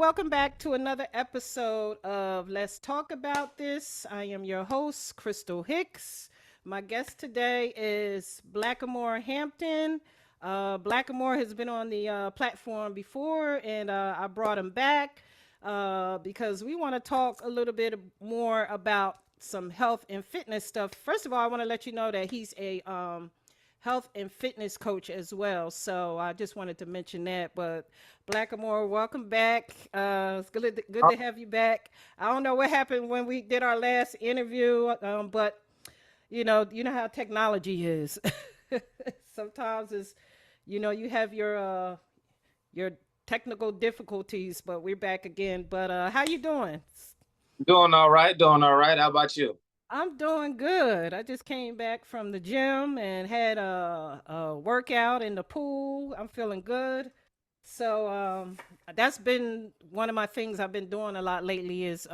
welcome back to another episode of Let's Talk About This. I am your host, Crystal Hicks. My guest today is Blaqamore Hampton. Blaqamore has been on the platform before, and I brought him back because we want to talk a little bit more about some health and fitness stuff. First of all, I want to let you know that he's a health and fitness coach as well. So I just wanted to mention that. But Blaqamore, welcome back. It's good to have you back. I don't know what happened when we did our last interview, but you know how technology is. Sometimes it's, you have your technical difficulties, but we're back again. But how you doing? Doing all right, doing all right. How about you? I'm doing good. I just came back from the gym and had a workout in the pool. I'm feeling good. So that's been one of my things I've been doing a lot lately is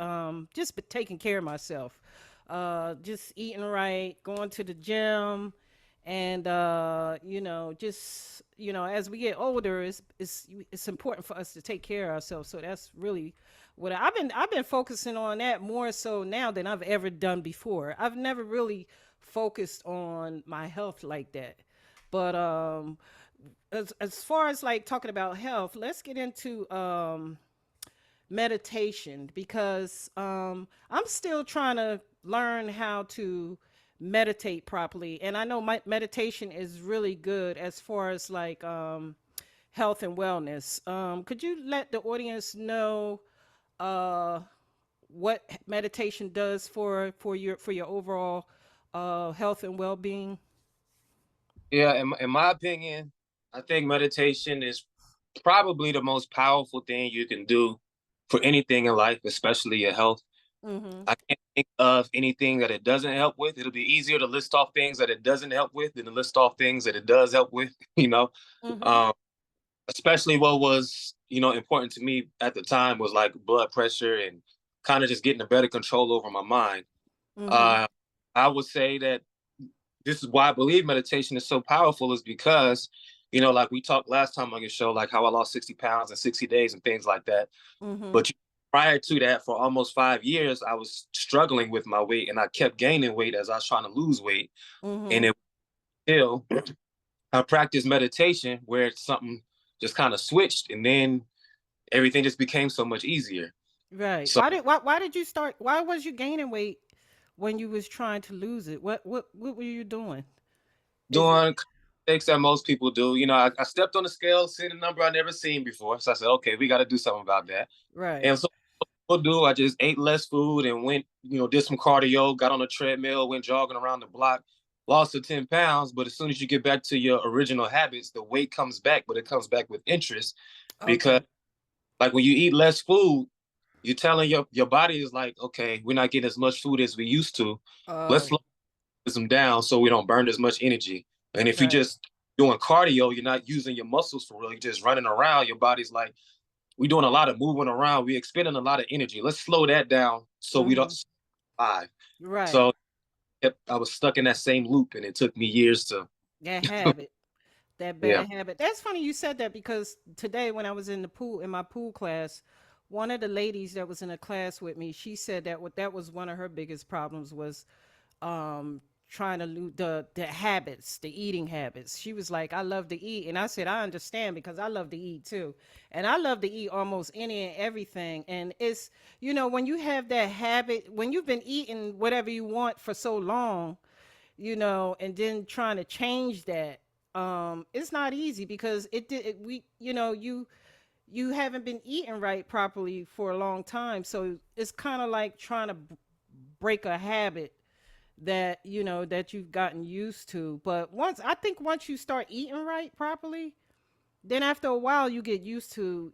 just taking care of myself. Just eating right, going to the gym, and just as we get older, it's important for us to take care of ourselves. So that's really what I've been focusing on that more so now than I've ever done before. I've never really focused on my health like that. But as far as like talking about health, let's get into meditation because I'm still trying to learn how to meditate properly, and I know my meditation is really good as far as like health and wellness. Could you let the audience know uh, what meditation does for your overall health and well being? Yeah, in my opinion, I think meditation is probably the most powerful thing you can do for anything in life, especially your health. Mm-hmm. I can't think of anything that it doesn't help with. It'll be easier to list off things that it doesn't help with than to list off things that it does help with, Mm-hmm. Um, especially what was, important to me at the time was like blood pressure and kind of just getting a better control over my mind. Mm-hmm. Uh, I would say that this is why I believe meditation is so powerful is because, like we talked last time on your show, like how I lost 60 pounds in 60 days and things like that. Mm-hmm. But prior to that, for almost 5 years, I was struggling with my weight and I kept gaining weight as I was trying to lose weight. And Mm-hmm. it still, I practiced meditation where something just kind of switched and then everything just became so much easier. Right. So Why did you start? Why was you gaining weight when you was trying to lose it? What were you doing? Is it doing things that most people do, I stepped on the scale, seen a number I never seen before. So I said, okay, we got to do something about that. right? And so what do I just ate less food and went, did some cardio, got on a treadmill, went jogging around the block, lost the 10 pounds. But as soon as you get back to your original habits, the weight comes back, but it comes back with interest because Okay. like when you eat less food, you're telling your body is like, okay, we're not getting as much food as we used to. Let's Oh, slow them down so we don't burn as much energy. And if you right. just doing cardio, you're not using your muscles for real. You're just running around. Your body's like, we're doing a lot of moving around. We're expending a lot of energy. Let's slow that down so we don't Mm-hmm. survive. Right. So I was stuck in that same loop, and it took me years to. That habit. That Yeah. bad habit. That's funny you said that because today when I was in the pool in my pool class, one of the ladies that was in a class with me, she said that what that was one of her biggest problems was um trying to lose the habits, the eating habits. She was like, I love to eat. And I said, I understand because I love to eat too. And I love to eat almost any and everything. And it's, when you have that habit, when you've been eating whatever you want for so long, and then trying to change that, it's not easy because it did it, we you haven't been eating right properly for a long time, so it's kind of like trying to break a habit that that you've gotten used to. But once you start eating right properly, then after a while you get used to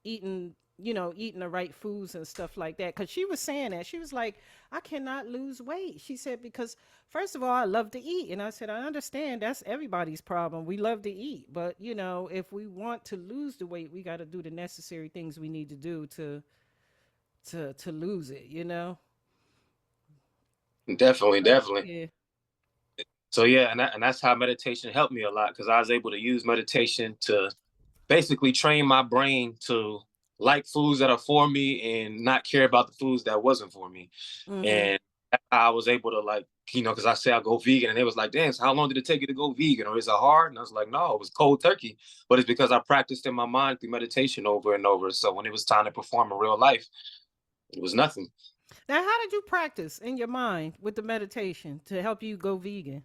eating eating the right foods and stuff like that. Because she was saying that she was like, I cannot lose weight, she said, because first of all I love to eat. And I said, I understand, that's everybody's problem, we love to eat, but if we want to lose the weight, we got to do the necessary things we need to do to lose it, Definitely, definitely. yeah. So yeah, and that's how meditation helped me a lot because I was able to use meditation to basically train my brain to like foods that are for me and not care about the foods that wasn't for me. Mm-hmm. And I was able to, like, because I say I go vegan, and it was like, damn, so how long did it take you to go vegan? Or is it hard? And I was like, no, it was cold turkey. But it's because I practiced in my mind through meditation over and over. So when it was time to perform in real life, it was nothing. Now, how did you practice in your mind with the meditation to help you go vegan?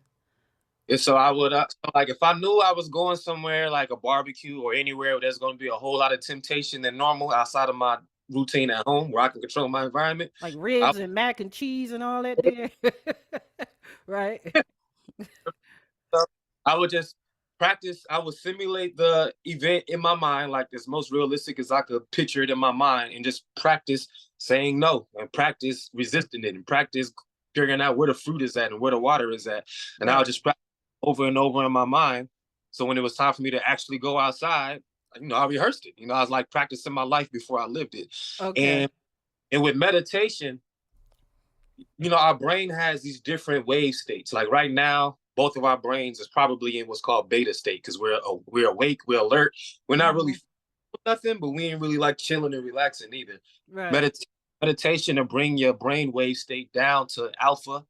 And so I would, so like, if I knew I was going somewhere like a barbecue or anywhere where there's going to be a whole lot of temptation than normal outside of my routine at home where I can control my environment, Like I ribs and mac and cheese and all that there? Right? I would just practice. I would simulate the event in my mind, like as most realistic as I could picture it in my mind, and just practice saying no and practice resisting it and practice figuring out where the fruit is at and where the water is at. And I would Right. just practice over and over in my mind. So when it was time for me to actually go outside, I rehearsed it. I was like practicing my life before I lived it. Okay. And with meditation, our brain has these different wave states. Like right now, both of our brains is probably in what's called beta state because we're awake, we're alert. We're not really Mm-hmm. feeling nothing, but we ain't really like chilling and relaxing either. Right. Medit- Meditation to bring your brain wave state down to alpha,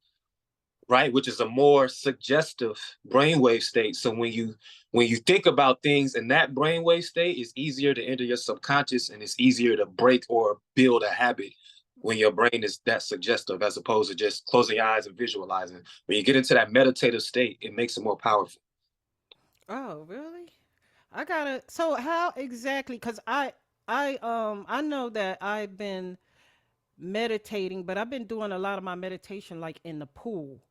right, which is a more suggestive brainwave state. So when you think about things in that brainwave state, it's easier to enter your subconscious and it's easier to break or build a habit when your brain is that suggestive as opposed to just closing your eyes and visualizing. When you get into that meditative state, it makes it more powerful. Oh, really? I gotta. So how exactly? Because I know that I've been meditating, but I've been doing a lot of my meditation like in the pool.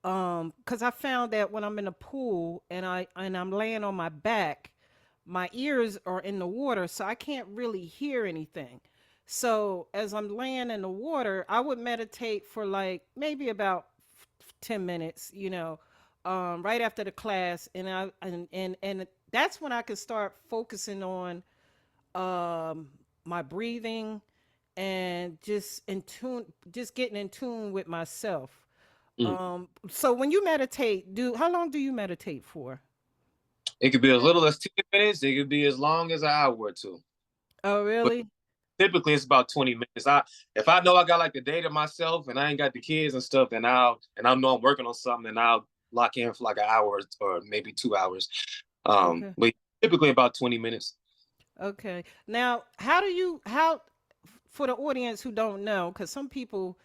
Because I found that when I'm in the pool and I'm laying on my back, my ears are in the water, so I can't really hear anything. So as I'm laying in the water, I would meditate for like maybe about 10 minutes, right after the class, and that's when I could start focusing on um, my breathing and just getting in tune with myself. Mm. So when you meditate, do how long do you meditate for? It could be as little as 10 minutes. It could be as long as an hour or two. Oh, But really? typically it's about 20 minutes. If I know I got like the day to myself and I ain't got the kids and stuff, then I know I'm working on something and I'll lock in for like an hour or maybe 2 hours. Okay. But typically about 20 minutes. Okay. Now, how for the audience who don't know, because some people,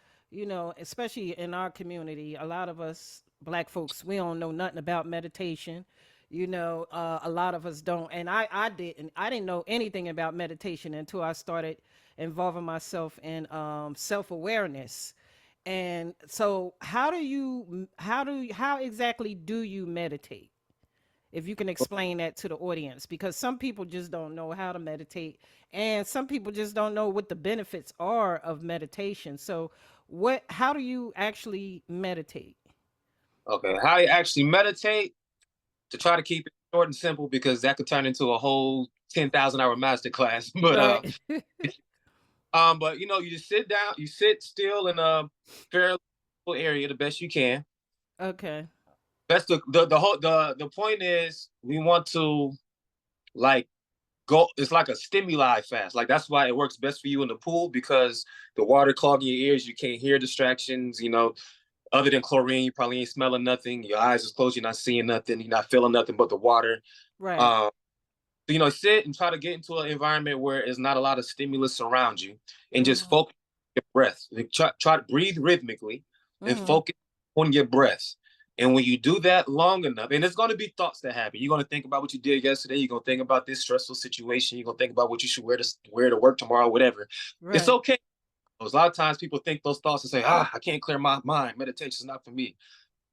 especially in our community, a lot of us black folks, we don't know nothing about meditation. A lot of us don't, and I didn't know anything about meditation until I started involving myself in self awareness. And so, how exactly do you meditate? If you can explain that to the audience, because some people just don't know how to meditate and some people just don't know what the benefits are of meditation. So how do you actually meditate? Okay. How you actually meditate, to try to keep it short and simple because that could turn into a whole 10,000 hour master class. Right. But you just sit down, you sit still in a fairly area the best you can. Okay. That's the whole the point is we want to, like, go. It's like a stimuli fast. Like that's why it works best for you in the pool because the water clogging your ears, you can't hear distractions. Other than chlorine, you probably ain't smelling nothing. Your eyes is closed, you're not seeing nothing, you're not feeling nothing but the water. Right. Um, sit and try to get into an environment where there's not a lot of stimulus around you, and just Mhm. focus on your breath. Like, try to breathe rhythmically and Mhm. focus on your breath. And when you do that long enough, and there's going to be thoughts that happen. You're going to think about what you did yesterday. You're going to think about this stressful situation. You're going to think about what you should wear to work tomorrow, whatever. It's Right. okay. A lot of times people think those thoughts and say, I can't clear my mind. Meditation is not for me.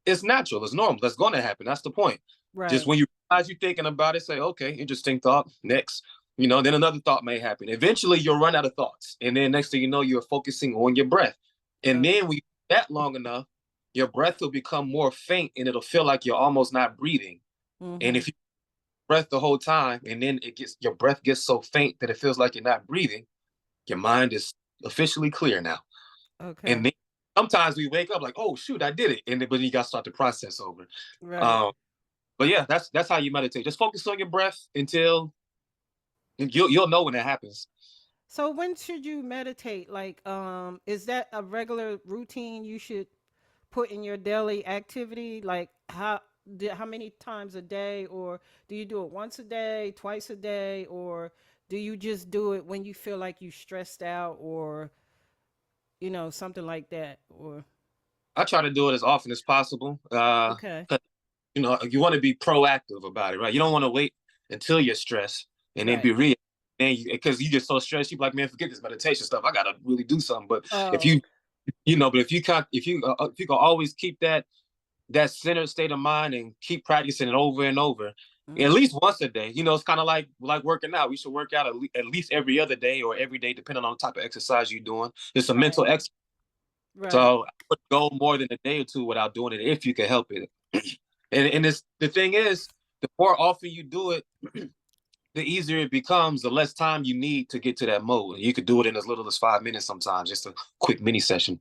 It's natural. It's normal. That's going to happen. That's the point. Just Right. when you realize you're thinking about it, say, okay, interesting thought. Next, then another thought may happen. Eventually, you'll run out of thoughts. And then next thing you know, you're focusing on your breath. And Okay. then when you do that long enough, your breath will become more faint and it'll feel like you're almost not breathing. And Mhm. if you breath the whole time and then your breath gets so faint that it feels like you're not breathing, your mind is officially clear now. And Okay. then sometimes we wake up like, oh shoot, I did it. And then but you got to start the process over. Right. Um, but yeah, that's how you meditate. Just focus on your breath until you'll know when it happens. So when should you meditate? Like, is that a regular routine you should put in your daily activity? Like, how many times a day, or do you do it once a day, twice a day, or do you just do it when you feel like you stressed out, or something like that? Or I try to do it as often as possible. okay, 'Cause, you want to be proactive about it, right? You don't want to wait until you're stressed and then right. be real. Then because you get so stressed, you be like, man, forget this meditation stuff. I gotta really do something. But if Oh, you, but if you can always keep that centered state of mind and keep practicing it over and over, at mm-hmm. least once a day. It's kind of like working out. We should work out at least every other day or every day, depending on the type of exercise you're doing. It's a mental Right, exercise. right, So I would go more than a day or two without doing it if you can help it. And it's, the thing is, the more often you do it, the easier it becomes, the less time you need to get to that mode. You could do it in as little as 5 minutes sometimes, just a quick mini session.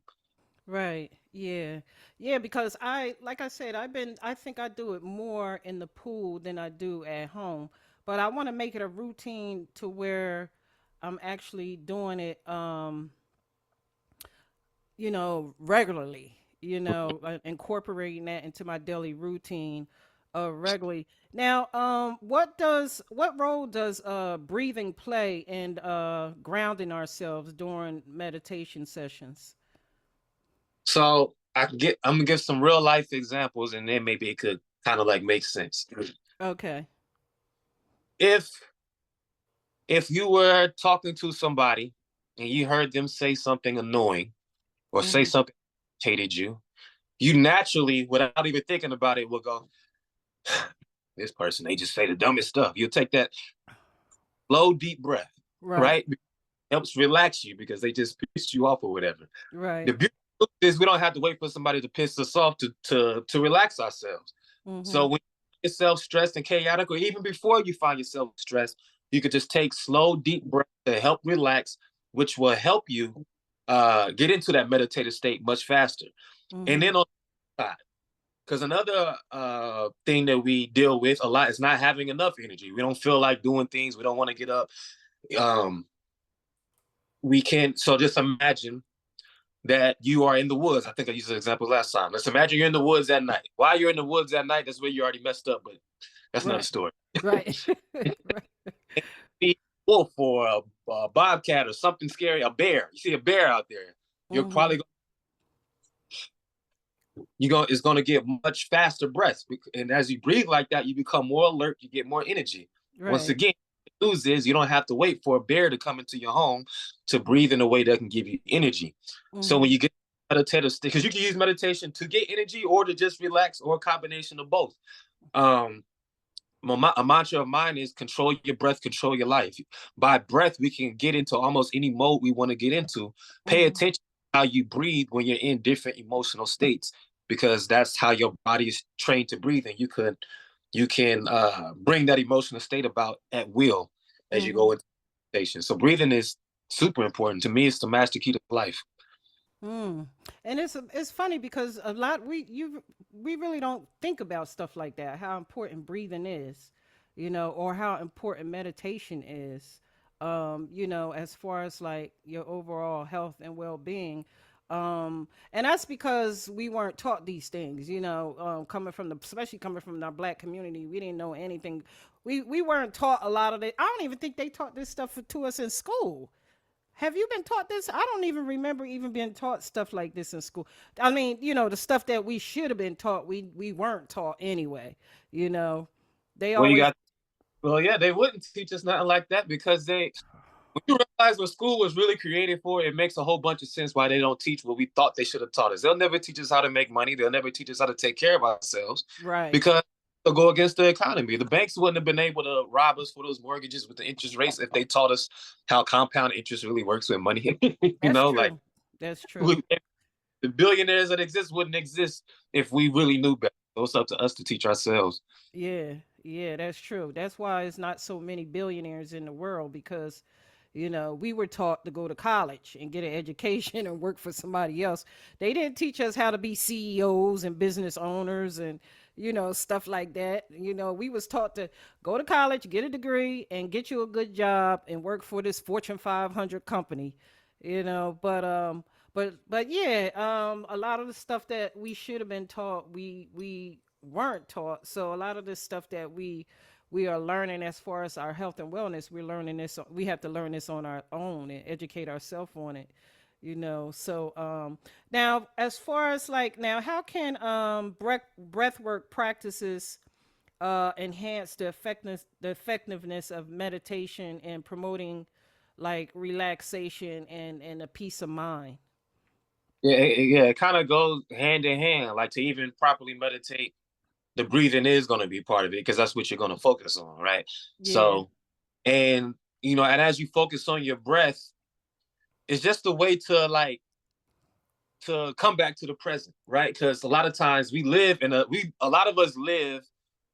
right. Yeah, yeah. Because like I said, I think I do it more in the pool than I do at home. But I want to make it a routine to where I'm actually doing it. Regularly, incorporating that into my daily routine regularly. Now, what role does breathing play in grounding ourselves during meditation sessions? So I'm gonna give some real life examples, and then maybe it could kind of like make sense. Okay. If if you were talking to somebody and you heard them say something annoying or say Mm-hmm. something that irritated you, you naturally, without even thinking about it, will go, this person, they just say the dumbest stuff. You'll take that slow, deep breath, Right. right? It helps relax you because they just pissed you off or whatever. The Right. beauty is we don't have to wait for somebody to piss us off to relax ourselves. Mm-hmm. So when you find yourself stressed and chaotic, or even before you find yourself stressed, you could just take slow, deep breaths to help relax, which will help you get into that meditative state much faster. And Mm-hmm. then on the side, because another thing that we deal with a lot is not having enough energy. We don't feel like doing things. We don't want to get up. Um, we can. So just imagine that you are in the woods. I think I used an example last time. Let's imagine you're in the woods at night. While you're in the woods at night, that's where you already messed up, but that's another Right. story. Right. Right. Be a wolf or a bobcat or something scary, a bear. You see a bear out there, you're Mm-hmm. probably it's going to get much faster breaths, and as you breathe like that, you become more alert. You get more energy. Once Right. again, the news is you don't have to wait for a bear to come into your home to breathe in a way that can give you energy. So when Mm-hmm. you get meditative, because you can use meditation to get energy or to just relax, or a combination of both. Um, a mantra of mine is control your breath, control your life. By breath, we can get into almost any mode we want to get into. Pay Mm-hmm. attention to how you breathe when you're in different emotional states, because that's how your body is trained to breathe, and you can bring that emotional state about at will as you Mm-hmm. go into meditation. So breathing is super important to me. It's the master key to life. Mm. And it's funny because a lot we really don't think about stuff like that. How important breathing is, or how important meditation is. As far as like your overall health and well being. And that's because we weren't taught these things. Especially coming from our black community, we didn't know anything. We weren't taught a lot of it. I don't even think they taught this stuff to us in school. Have you been taught this? I don't even remember even being taught stuff like this in school. I mean, the stuff that we should have been taught, we weren't taught anyway. You know, they Well, you always got well, yeah, they wouldn't teach us nothing like that because when you realize what school was really created for, it makes a whole bunch of sense why they don't teach what we thought they should have taught us. They'll never teach us how to make money. They'll never teach us how to take care of ourselves right. because they'll go against the economy. The banks wouldn't have been able to rob us for those mortgages with the interest rates if they taught us how compound interest really works with money. That's Like true. That's true. the billionaires that exist wouldn't exist if we really knew better. So it's up to us to teach ourselves. Yeah, yeah, that's true. That's why it's not so many billionaires in the world because, You know, we were taught to go to college and get an education and work for somebody else. They didn't teach us how to be CEOs and business owners and, you know, stuff like that. You know, we was taught to go to college, get a degree, and get you a good job and work for this Fortune 500 company. You know, but yeah, a lot of the stuff that we should have been taught, we weren't taught. So a lot of the stuff that we are learning as far as our health and wellness, we're learning this. We have to learn this on our own and educate ourselves on it. You know, so now as far as like now, how can breath work practices enhance the effectiveness of meditation and promoting like relaxation and a peace of mind? Yeah, it kind of goes hand in hand. Like to even properly meditate, the breathing is going to be part of it because that's what you're going to focus on, right? Yeah. So, and and as you focus on your breath, it's just a way to like to come back to the present, right? Because a lot of times a lot of us live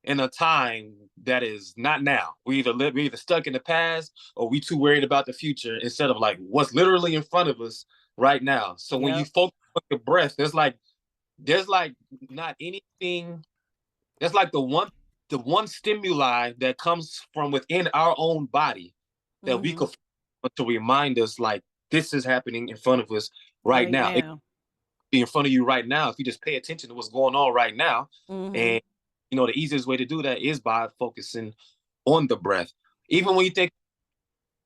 in a time that is not now. We're either stuck in the past or we too worried about the future instead of like what's literally in front of us right now. So when you Yep. focus on your breath, there's like not anything. That's like the one stimuli that comes from within our own body that we Mm-hmm. could to remind us like this is happening in front of us right Right now. It now. be in front of you right now if you just pay attention to what's going on right now. Mm-hmm. And the easiest way to do that is by focusing on the breath. Even when Mm-hmm. you think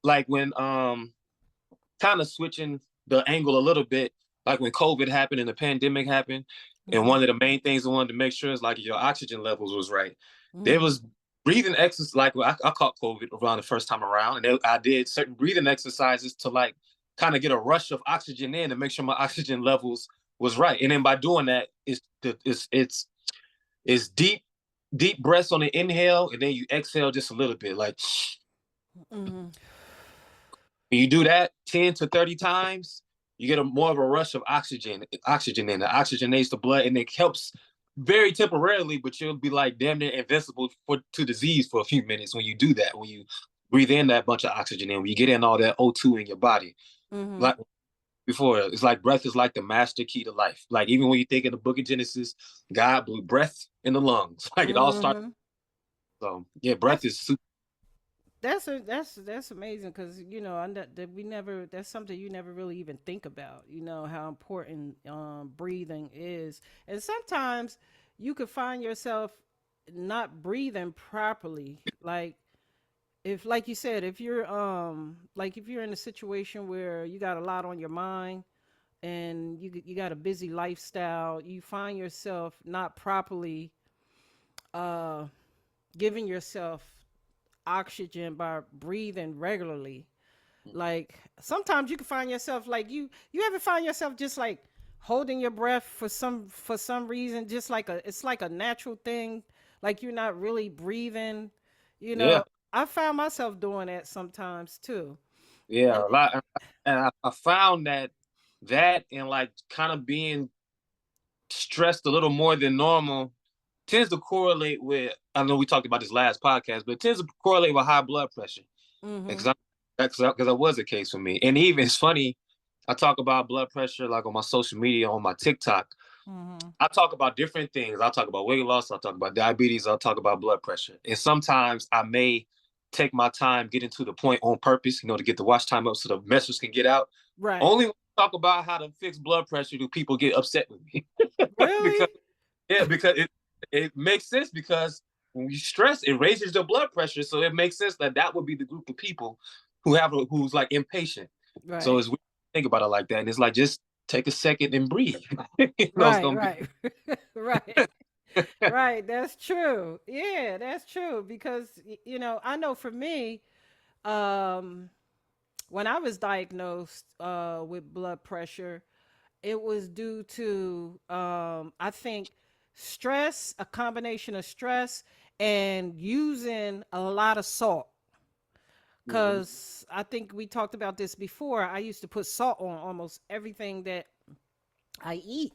like when kind of switching the angle a little bit, like when COVID happened and the pandemic happened, and Mm-hmm. one of the main things I wanted to make sure is like your oxygen levels was right. There Mm-hmm. was breathing exercise, like I caught COVID around the first time around, and I did certain breathing exercises to like kind of get a rush of oxygen in and make sure my oxygen levels was right. And then by doing that, it's deep breaths on the inhale, and then you exhale just a little bit, like Mm-hmm. when you do that 10 to 30 times, you get more of a rush of oxygen in. It oxygenates the blood and it helps very temporarily, but you'll be like damn near invincible to disease for a few minutes when you do that, when you breathe in that bunch of oxygen and when you get in all that O2 in your body. Mm-hmm. Like before, it's like breath is like the master key to life. Like even when you think in the book of Genesis, God blew breath in the lungs. Like it all starts. Mm-hmm. So yeah, breath That's is super. that's amazing because you know that we never that's something you never really even think about. You know how important breathing is, and sometimes you could find yourself not breathing properly. Like if, like you said, if you're like if you're in a situation where you got a lot on your mind and you got a busy lifestyle, you find yourself not properly uh giving yourself oxygen by breathing regularly. Like sometimes you can find yourself like you ever find yourself just like holding your breath for some reason, just like it's like a natural thing, like you're not really breathing. You Yeah, know, I found myself doing that sometimes too. And yeah, a lot. And I found that and like kind of being stressed a little more than normal tends to correlate with. I know we talked about this last podcast, but it tends to correlate with high blood pressure. mm-hmm. Because that was the case for me. And even it's funny, I talk about blood pressure like on my social media, on my TikTok. Mm-hmm. I talk about different things. I'll talk about weight loss. I'll talk about diabetes. I'll talk about blood pressure. And sometimes I may take my time getting to the point on purpose, to get the watch time up so the message can get out. Right. Only when I talk about how to fix blood pressure do people get upset with me. Really? because because it makes sense because when you stress, it raises the blood pressure. So it makes sense that would be the group of people who's like impatient. So Right. it's weird to think about it like that. And it's like just take a second and breathe. It's Right. gonna be Right. Right. Right. That's true. Yeah, that's true because you know I know for me, um, when I was diagnosed with blood pressure, it was due to I think stress, a combination of stress and using a lot of salt. Mhm. Cause I think we talked about this before. I used to put salt on almost everything that I eat.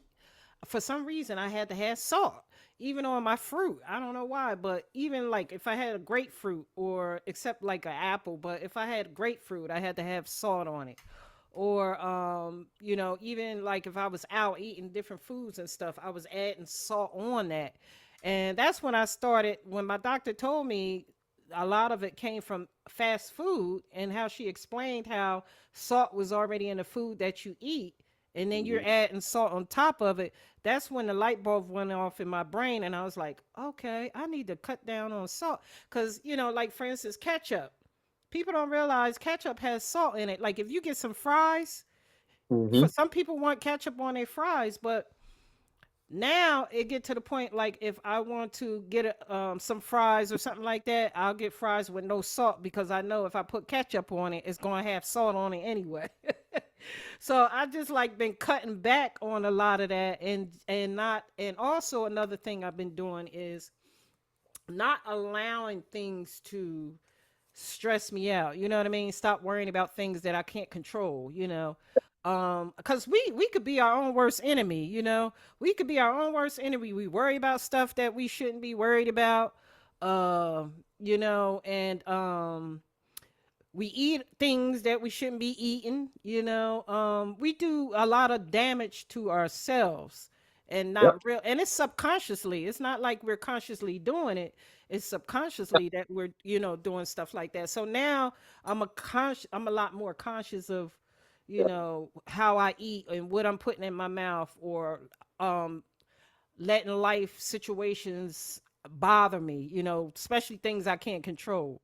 for some reason I had to have salt, even on my fruit. I don't know why, but even like if I had a grapefruit, or except like an apple, but if I had grapefruit, I had to have salt on it. Or even like if I was out eating different foods and stuff, I was adding salt on that. And that's when I started, when my doctor told me a lot of it came from fast food, and how she explained how salt was already in the food that you eat, and then you're Mhm. adding salt on top of it. That's when the light bulb went off in my brain, and I was like, okay, I need to cut down on salt. Because, like for instance, ketchup. People don't realize ketchup has salt in it. Like if you get some fries, for Mhm. some people want ketchup on their fries, but now it get to the point, like if I want to get some fries or something like that, I'll get fries with no salt, because I know if I put ketchup on it, it's going to have salt on it anyway. So I just like been cutting back on a lot of that, and not, and also another thing I've been doing is not allowing things to stress me out. You know what I mean? Stop worrying about things that I can't control, because we could be our own worst enemy. We could be our own worst enemy. We worry about stuff that we shouldn't be worried about. And we eat things that we shouldn't be eating. We do a lot of damage to ourselves, and Yep. not real, and it's subconsciously. It's not like we're consciously doing it. It's subconsciously that we're doing stuff like that. So now I'm a lot more conscious of how I eat and what I'm putting in my mouth, or um letting life situations bother me, especially things I can't control.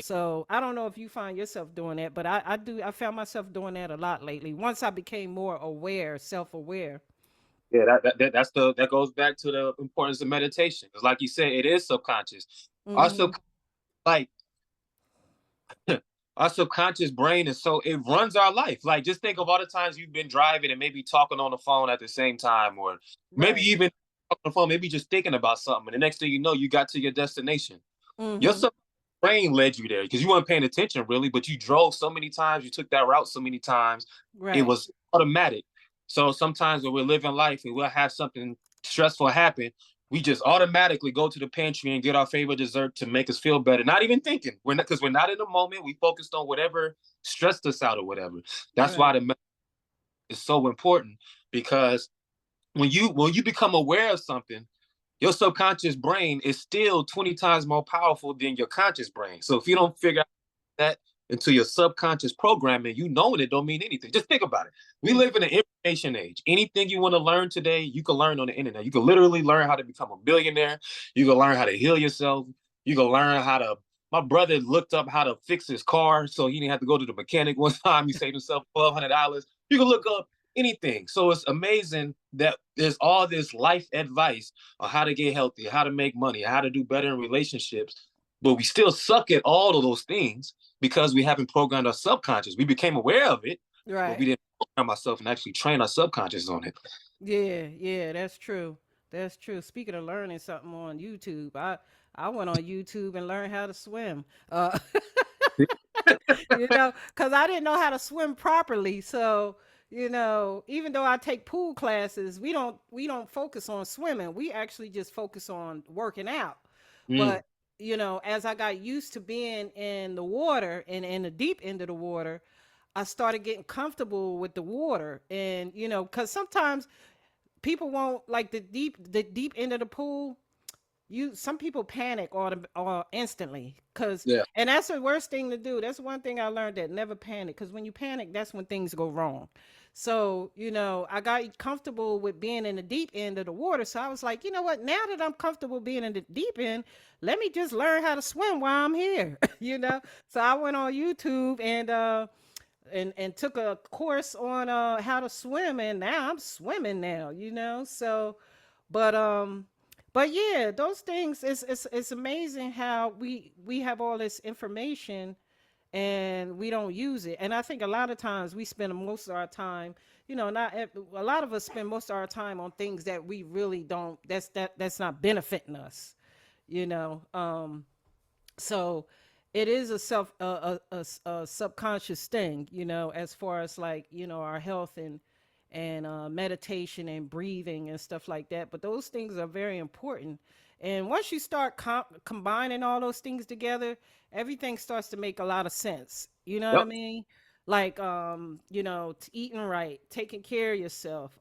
So I don't know if you find yourself doing that, but I do. I found myself doing that a lot lately. Once I became more aware, self-aware. Yeah, that goes back to the importance of meditation. Because, like you said, it is subconscious. Our sub Mm-hmm. like our subconscious brain is so it runs our life. Like, just think of all the times you've been driving and maybe talking on the phone at the same time, or maybe Right. even on the phone, maybe just thinking about something. And the next thing you know, you got to your destination. Your Mm-hmm. subconscious brain led you there because you weren't paying attention really, but you drove so many times, you took that route so many times, it Right. was automatic. So sometimes when we're living life and we'll have something stressful happen, we just automatically go to the pantry and get our favorite dessert to make us feel better. Not even thinking. We're not, because we're not in the moment. We focused on whatever stressed us out or whatever. That's why Right. the is so important, because when you become aware of something, your subconscious brain is still 20 times more powerful than your conscious brain. So if you don't figure out that into your subconscious programming, you knowing it don't mean anything. Just think about it. We Mm. live in an information age. Anything you want to learn today, you can learn on the internet. You can literally learn how to become a billionaire. You can learn how to heal yourself. You can learn how to. My brother looked up how to fix his car so he didn't have to go to the mechanic one time. He saved himself $1,200. You can look up anything. So it's amazing that there's all this life advice on how to get healthy, how to make money, how to do better in relationships. But we still suck at all of those things because we haven't programmed our subconscious. We became aware of it, but we Right. didn't program ourselves and actually train our subconscious on it. Yeah. Yeah. That's true. That's true. Speaking of learning something on YouTube, I went on YouTube and learned how to swim. Because I didn't know how to swim properly. So, even though I take pool classes, we don't focus on swimming. We actually just focus on working out. Mm, But, as I got used to being in the water and in the deep end of the water, I started getting comfortable with the water. And, because sometimes people won't like the deep end of the pool. Some people panic or instantly, because yeah. and that's the worst thing to do. That's one thing I learned, that never panic, because when you panic, that's when things go wrong. So, I got comfortable with being in the deep end of the water, so I was like, you know what, now that I'm comfortable being in the deep end, let me just learn how to swim while I'm here. So I went on YouTube and took a course on how to swim, and now I'm swimming now. So but yeah, those things, it's amazing how we have all this information and we don't use it. And I think a lot of times we spend most of our time, not a lot of us spend most of our time on things that we really don't, that's not benefiting us, you know so it is a subconscious thing, as far as like, our health, and meditation and breathing and stuff like that. But those things are very important. And once you start combining all those things together, everything starts to make a lot of sense. You know what I Yep. mean? Like, eating right, taking care of yourself,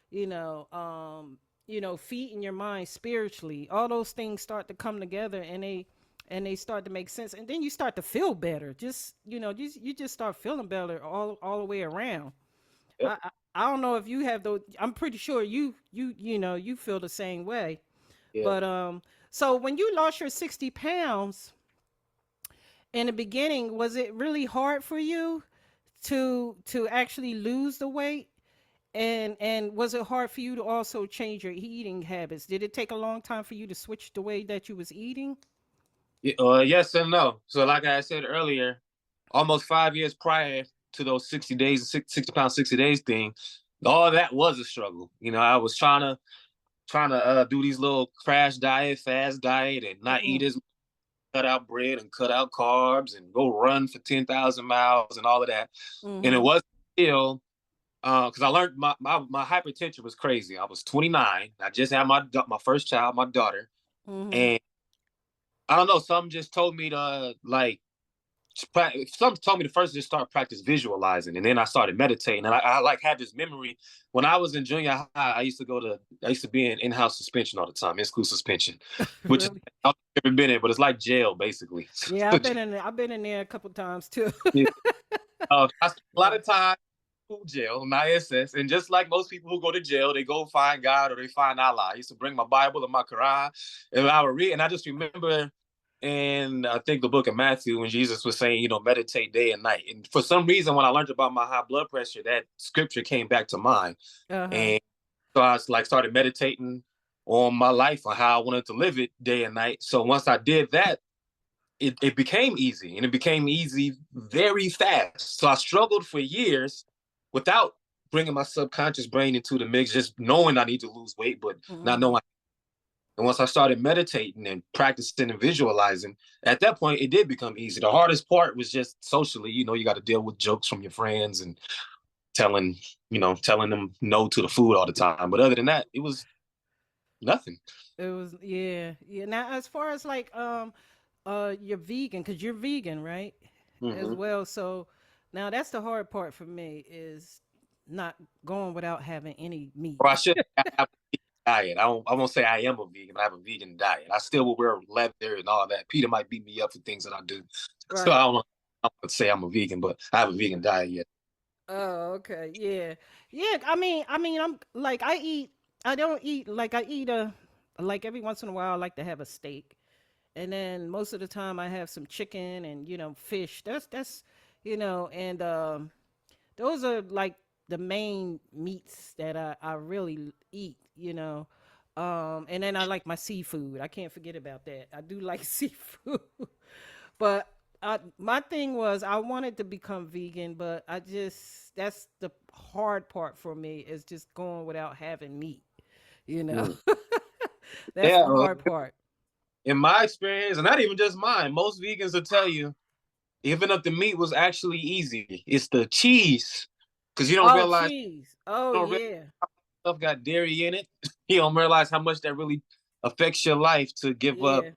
you know, feeding your mind spiritually. All those things start to come together, and they start to make sense. And then you start to feel better. Just, you just start feeling better all the way around. Yep. I don't know if you have those. I'm pretty sure you feel the same way. Yeah. But so when you lost your 60 pounds in the beginning, was it really hard for you to actually lose the weight? And was it hard for you to also change your eating habits? Did it take a long time for you to switch the way that you was eating? Yes and no. So, like I said earlier, almost 5 years prior to those 60 days, 60 pound 60 days thing, all that was a struggle. I was trying to do these little crash diet, fast diet, and not eat Mm-mm. as cut out bread and cut out carbs and go run for 10,000 miles and all of that. And it Mhm. was still because I learned my hypertension was crazy. I was 29. I just had my first child, my daughter, Mhm. and I don't know. Some just told me to like some told me to first just start practice visualizing, and then I started meditating. And I like had this memory when I was in junior high. I used to be in in-house suspension all the time, in school suspension, which is Really? I've never been in, but it's like jail basically. Yeah, I've been in there a couple times too. Yeah. I spent a lot Yeah. of time in jail, my SS, and just like most people who go to jail, they go find God or they find Allah. I used to bring my Bible and my Quran, and I would read. And I just remember in I think the book of Matthew when Jesus was saying, meditate day and night. And for some reason, when I learned about my high blood pressure, that scripture came back to mind. Uh-huh. And so I was like started meditating on my life, on how I wanted to live it day and night. So once I did that, it became easy, and it became easy very fast. So I struggled for years without bringing my subconscious brain into the mix, just knowing I need to lose weight, but not Mhm. knowing. And once I started meditating and practicing and visualizing, at that point, it did become easy. The hardest part was just socially, you got to deal with jokes from your friends and telling, telling them no to the food all the time. But other than that, it was nothing. It was, yeah. Yeah. Now as far as like you're vegan, cuz you're vegan, right? As Mm-hmm. well. So now that's the hard part for me is not going without having any meat. Or I should have a diet. I won't say I am a vegan, but I have a vegan diet. I still will wear leather and all that. Peter might beat me up for things that I do. So I Right. don't know. I don't say I'm a vegan, but I have a vegan diet yet. Oh, okay. Yeah. Yeah, I mean I'm like I don't eat like I eat a like every once in a while I like to have a steak. And then most of the time I have some chicken and fish. That's and those are like the main meats that I really eat. And then I like my seafood. I can't forget about that. I do like seafood. But my thing was I wanted to become vegan, but that's the hard part for me is just going without having meat, you know. Mm. That's Yeah, the hard part. in my experience, and not even just mine, most vegans will tell you, even if the meat was actually easy, it's the cheese. Because Oh, cheese. Oh you don't realize yeah. stuff got dairy in it. You don't realize how much that really affects your life to give up Yeah.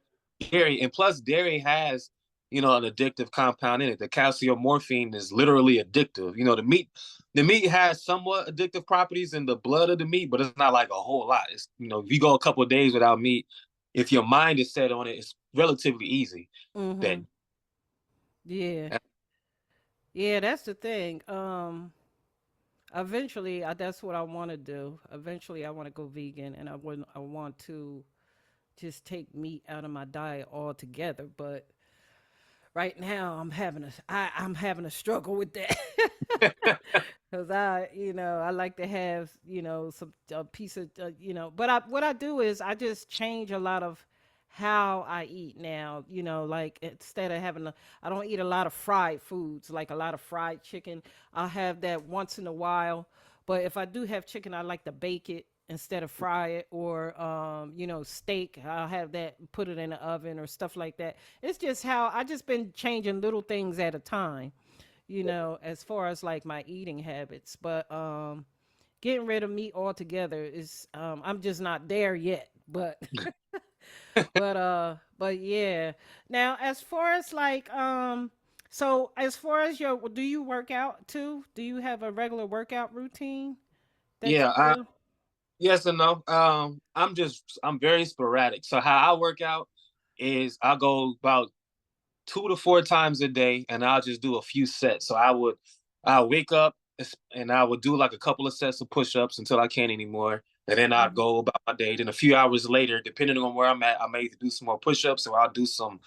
dairy. And plus, dairy has, an addictive compound in it. The calcium is literally addictive. The meat has somewhat addictive properties in the blood of the meat, but it's not like a whole lot. It's, if you go a couple of days without meat, if your mind is set on it, it's relatively easy. That Mhm. Yeah. Yeah, that's the thing. Eventually, that's what I want to do. Eventually, I want to go vegan, and I want to just take meat out of my diet altogether. But right now, I'm having a struggle with that. Cause I like to have, some a piece of, But what I do is I just change a lot of how I eat now. Like instead of I don't eat a lot of fried foods, like a lot of fried chicken. I'll have that once in a while. But if I do have chicken, I like to bake it instead of fry it, or steak. I'll have that, put it in the oven or stuff like that. It's just how I just been changing little things at a time, as far as like my eating habits. But getting rid of meat altogether is I'm just not there yet. But but yeah. Now as far as like so as far as your do you work out too? Do you have a regular workout routine that Yeah, you do? yes and no. I'm very sporadic. So how I work out is I go about 2 to 4 times a day, and I'll just do a few sets. So I'll wake up and I would do like a couple of sets of push-ups until I can't anymore. And then I'd Mhm. go about my day. Then a few hours later, depending on where I'm at, I may either do some more push-ups or I'll do some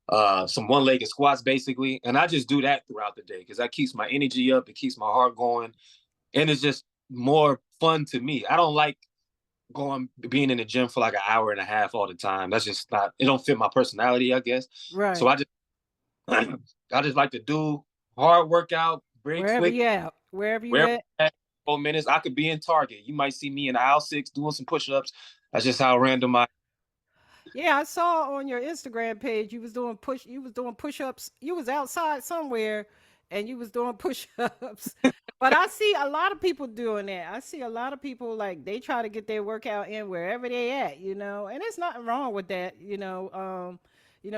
one-legged squats basically. And I just do that throughout the day because that keeps my energy up, it keeps my heart going, and it's just more fun to me. I don't like being in the gym for like an hour and a half all the time. That's just not, it don't fit my personality, I guess. So Right. I just like to do hard workout, break Wherever quick, you at. Wherever you wherever at. I'm at, 4 minutes. I could be in Target. You might see me in aisle 6 doing some push-ups. That's just how random I. Yeah, I saw on your Instagram page you was doing push-ups. You was outside somewhere and you was doing push-ups. But I see a lot of people doing that. I see a lot of people like they try to get their workout in wherever they at, you know. And there's nothing wrong with that, you know.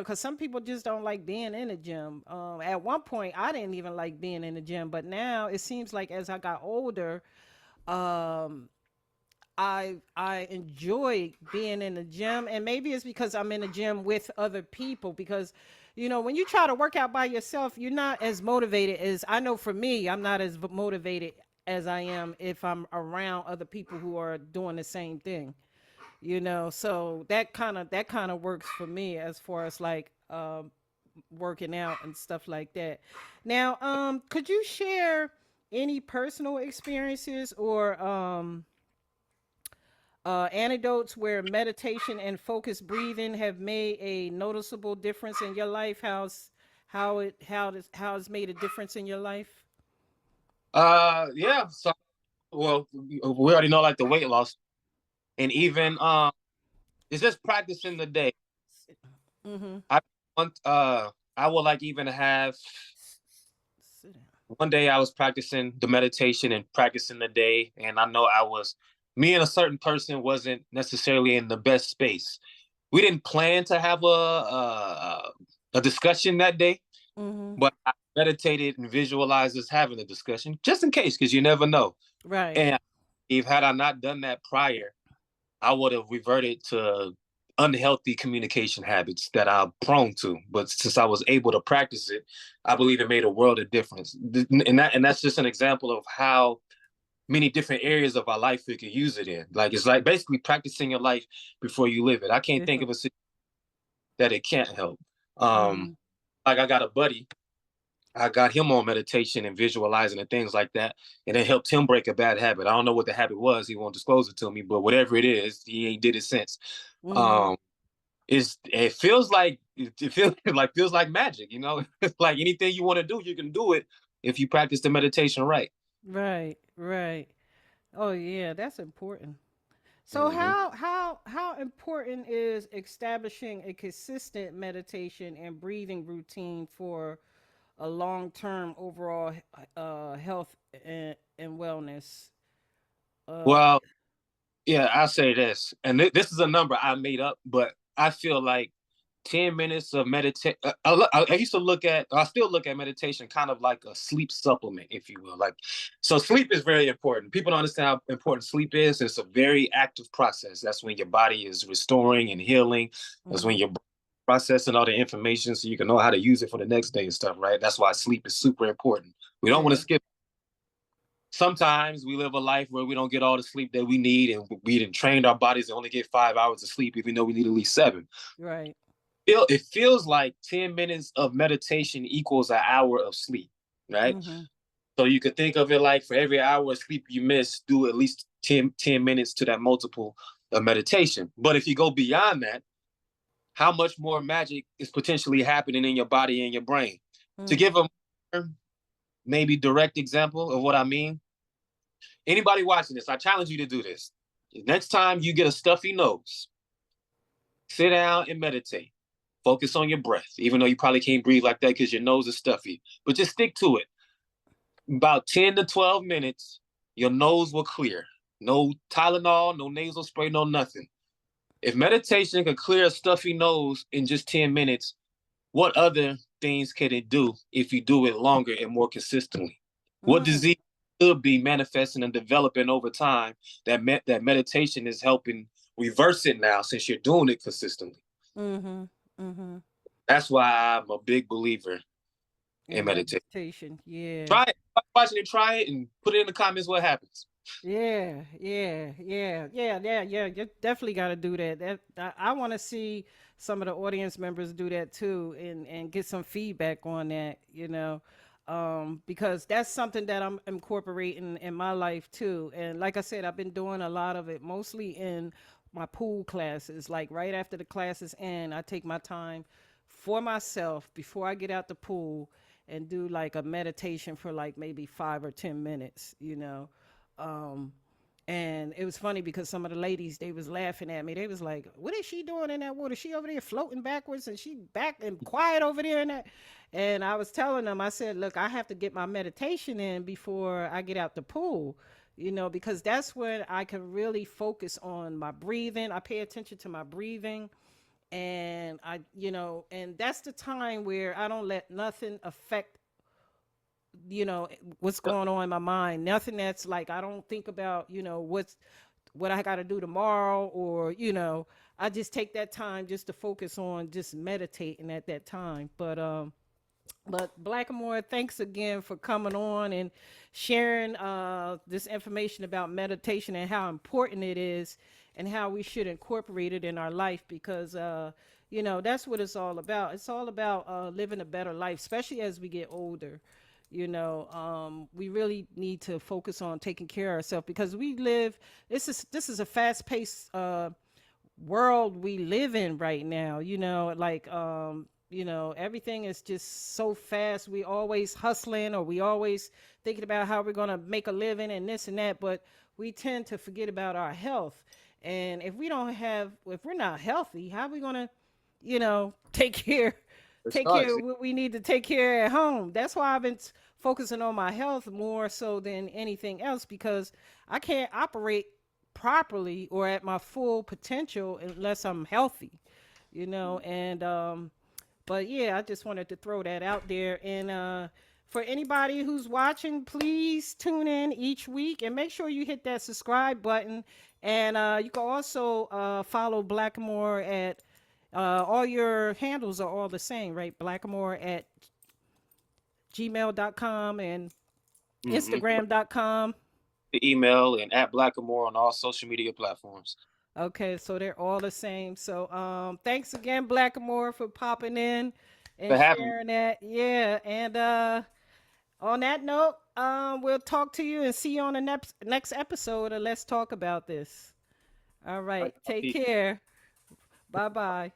Cuz some people just don't like being in the gym. At one point I didn't even like being in the gym, but now it seems like as I got older, um I enjoy being in the gym, and maybe it's because I'm in the gym with other people because when you try to work out by yourself you're not as motivated as I know for me I'm not as motivated as I am if I'm around other people who are doing the same thing, so that kind of works for me as far as like working out and stuff like that. Now could you share any personal experiences or anecdotes where meditation and focused breathing have made a noticeable difference in your life? How it's made a difference in your life? Yeah. So, well, we already know like the weight loss, and even it's just practicing the day. Mm-hmm. I want I would like even have Sit down. one day I was practicing the meditation and practicing the day, and I know me and a certain person wasn't necessarily in the best space. We didn't plan to have a discussion that day, Mm-hmm. but I meditated and visualized us having a discussion just in case, because you never know. Right. And if had I not done that prior, I would have reverted to unhealthy communication habits that I'm prone to. But since I was able to practice it, I believe it made a world of difference. And that's just an example of how many different areas of our life we could use it in. Like it's like basically practicing your life before you live it. I can't think of a situation that it can't help. Mm-hmm. Like I got a buddy, I got him on meditation and visualizing and things like that, and it helped him break a bad habit. I don't know what the habit was; he won't disclose it to me. But whatever it is, he ain't did it since. Mm-hmm. Um, it feels like magic, you know. It's like anything you want to do, you can do it if you practice the meditation right. Right. Right. Oh yeah, that's important. So Mm-hmm. how important is establishing a consistent meditation and breathing routine for a long-term overall health and wellness? Uh, Well, yeah, I'll say this, and this is a number I made up, but I feel like 10 minutes of meditation. I used to I still look at meditation kind of like a sleep supplement, if you will. Like, so sleep is very important. People don't understand how important sleep is. It's a very active process. That's when your body is restoring and healing. That's when mhm. you're processing all the information so you can know how to use it for the next day and stuff, right? That's why sleep is super important. We don't want to Yeah. skip. Sometimes we live a life where we don't get all the sleep that we need, and we didn't trained our bodies to only get 5 hours of sleep, even though we need at least 7. Right. It feels like 10 minutes of meditation equals an hour of sleep, right? Mhm. So you could think of it like for every hour of sleep you miss, do at least 10 minutes to that multiple of meditation. But if you go beyond that, how much more magic is potentially happening in your body and your brain? To give Mhm. a maybe direct example of what I mean, anybody watching this, I challenge you to do this. Next time you get a stuffy nose, sit down and meditate. Focus on your breath, even though you probably can't breathe like that because your nose is stuffy. But just stick to it. About 10 to 12 minutes, your nose will clear. No Tylenol, no nasal spray, no nothing. If meditation could clear a stuffy nose in just 10 minutes, what other things can it do if you do it longer and more consistently? What Mm, disease could be manifesting and developing over time that meditation is helping reverse it now since you're doing it consistently? mm-hmm. Mm-hmm. That's why I'm a big believer in And meditation. meditation. Yeah. Try it. Watching it, try it, and put it in the comments what happens. Yeah, yeah. You definitely got to do that. I want to see some of the audience members do that too, and get some feedback on that. Because that's something that I'm incorporating in my life too. And like I said, I've been doing a lot of it, mostly in my pool classes. Like right after the classes end, I take my time for myself before I get out the pool and do like a meditation for like maybe 5 or 10 minutes. Um, and it was funny because some of the ladies, they was laughing at me. They was like, "What is she doing in that water? She over there floating backwards, and she back and quiet over there." And I was telling them, I said, "Look, I have to get my meditation in before I get out the pool, because that's when I can really focus on my breathing. I pay attention to my breathing, and and that's the time where I don't let nothing affect what's Yep. going on in my mind. Nothing that's like I don't think about what I got to do tomorrow, or I just take that time just to focus on just meditating at that time. But Blaqamore, thanks again for coming on and sharing this information about meditation and how important it is, and how we should incorporate it in our life, because that's what it's all about. It's all about living a better life, especially as we get older. We really need to focus on taking care of ourselves, because we live. This is a fast paced world we live in right now. Everything is just so fast. We always hustling, or we always thinking about how we're gonna make a living and this and that, but we tend to forget about our health. And if we're not healthy, how are we gonna, take care It take care starts. of what we need to take care at home. That's why I've been focusing on my health more so than anything else, because I can't operate properly or at my full potential unless I'm healthy, and but yeah, I just wanted to throw that out there. And for anybody who's watching, please tune in each week and make sure you hit that subscribe button. And you can also follow Blaqamore at all your handles are all the same, right? Blaqamore at gmail.com and Mm-hmm. Instagram.com. The email and at Blaqamore on all social media platforms. Okay, so they're all the same. So thanks again, Blaqamore, for popping in For and having me. sharing that. Yeah. And on that note, we'll talk to you and see you on the next episode of Let's Talk About This. All All right. right, Take peace. care. Bye bye.